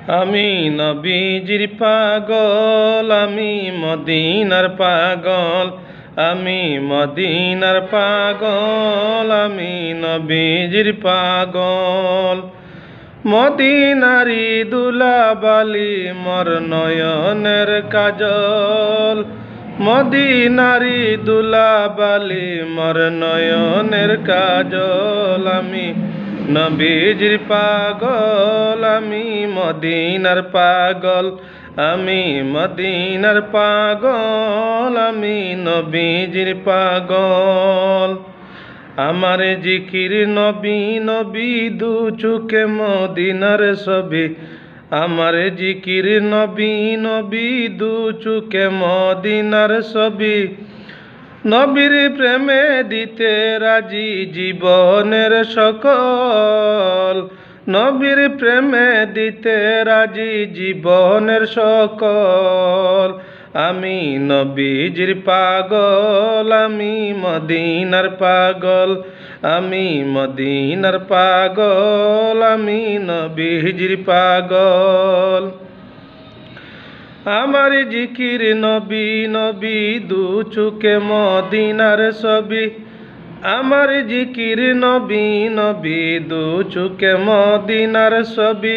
আমি নবীজির পাগল, আমি মদিনার পাগল, আমি মদিনার পাগল, আমি নবীজির পাগল। মদিনারি দুলাবালি মোর নয়নের কাজল, মদিনারি দুলাবালি মোর নয়নের কাজল। আমি নবীজির পাগল, আমি মদিনার পাগল, আমি মদিনার পাগল, আমি নবীজির পাগল। আমার জিকির নবী নবী, দু চোখে মদিনার ছবি। আমার জিকির নবী নবী, দু চোখে মদিনার ছবি। নবীর প্রেমে দিতে রাজি জীবনের সকল, নবীর প্রেমে দিতে রাজি জীবনের সকল। আমি নবীজির পাগল, আমি মদিনার পাগল, আমি মদিনার পাগল, আমি নবীজির পাগল। আমার জিকির নবী নবী, দু চোখে মদিনার ছবি। আমার জিকির নবী নবী, দু চোখে মদিনার ছবি।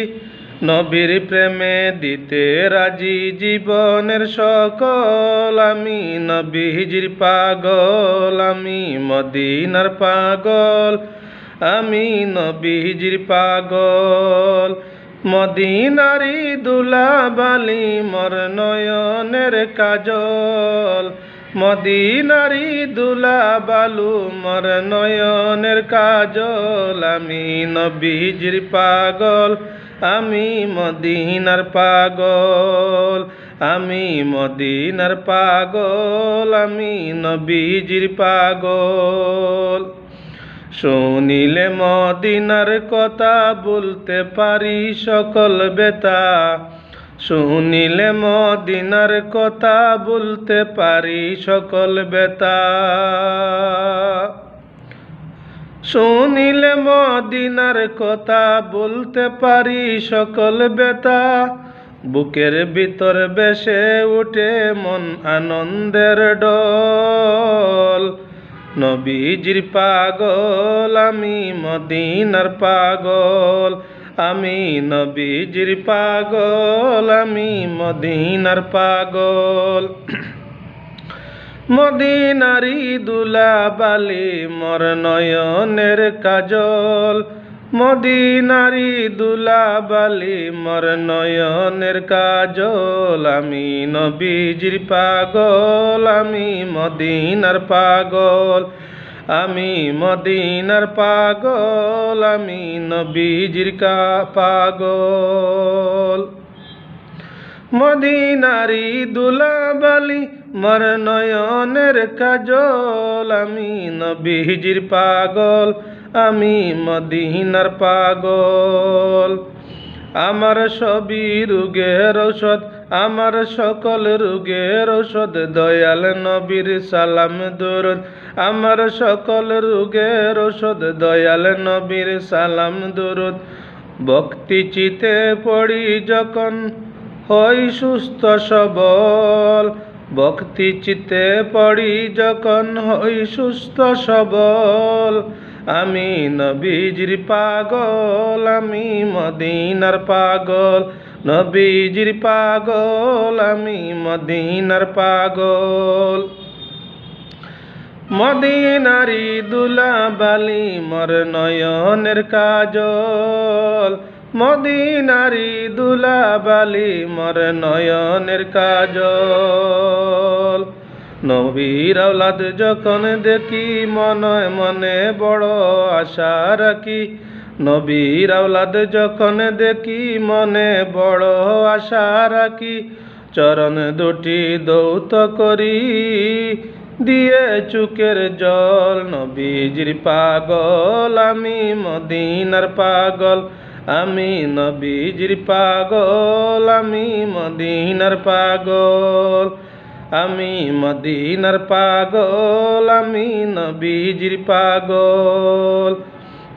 নবীর প্রেমে দিতে রাজি জীবনের সকল। আমি নবীজির পাগল, আমি মদিনার পাগল, আমি নবীজির পাগল। মদিনারি দুলাবালি মোর নয়নের কাজল, মদিনারি দুলাবালু মোর নয়নের কাজল। আমি নবীজির পাগল, আমি মদিনার পাগল, আমি মদিনার পাগল, আমি নবীজির পাগল। শুনিলে মদিনার কথা বলতে পারি সকল বেতা, শুনিলে মদিনার কথা বলতে পারি সকল বেতা। শুনিলে মদিনার কথা বলতে পারি সকল বেতা। বুকের ভিতর বেসে উঠে মন আনন্দের ডল। নবীজির পাগল, আমি মদিনার পাগল, আমি নবীজির পাগল, আমি মদিনার পাগল। মদিনারি দুলাবালি মোর নয়নের কাজল, মদিনারি দুলাবালি মোর নয়নের কাজল। আমি নবীজির পাগল, আমি মদিনার পাগল, আমি মদিনার পাগল, আমি নবীজির পাগল। মদিনারি দুলাবালি মোর নয়নের কাজল, আমি নবীজির পাগল, আমি মদিনার পাগল। আমার সবই রোগের ঔষধ, আমার সকল রোগের ঔষধ, দয়াল নবীর সালাম দরুদ। আমার সকল রোগের ঔষধ, দয়াল নবীর সালাম দরুদ। ভক্তি চিতে পড়ি যখন হই সুস্থ সবল, ভক্তি চিতে পড়ি যখন হই সুস্থ সবল। আমি নবীজির পাগল, আমি মদিনার পাগল, নবীজির পাগল, আমি মদিনার পাগল। মদিনারি দুলাবালি মোর নয়নের কাজল, মদিনারি দুলাবালি মোর নয়নের কাজল। নবীর আওলাদ যখন দেখি মনে মনে বড় আশা রাখি, নবীর আওলাদ যখন দেখি মনে বড় আশা রাখি। চরণ দুটি দৌত করি দিয়ে চোখের জল। নবীজির পাগল, আমি মদিনার পাগল, আমি নবীজির পাগল, আমি মদিনার পাগল, আমি মদিনার পাগল, আমি নবীজির পাগল।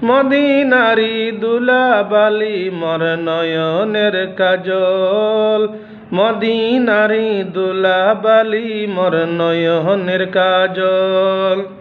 মদিনারি দুলাবালি মোর নয়নের কাজল, মদিনারি দুলাবালি মোর নয়নের কাজল।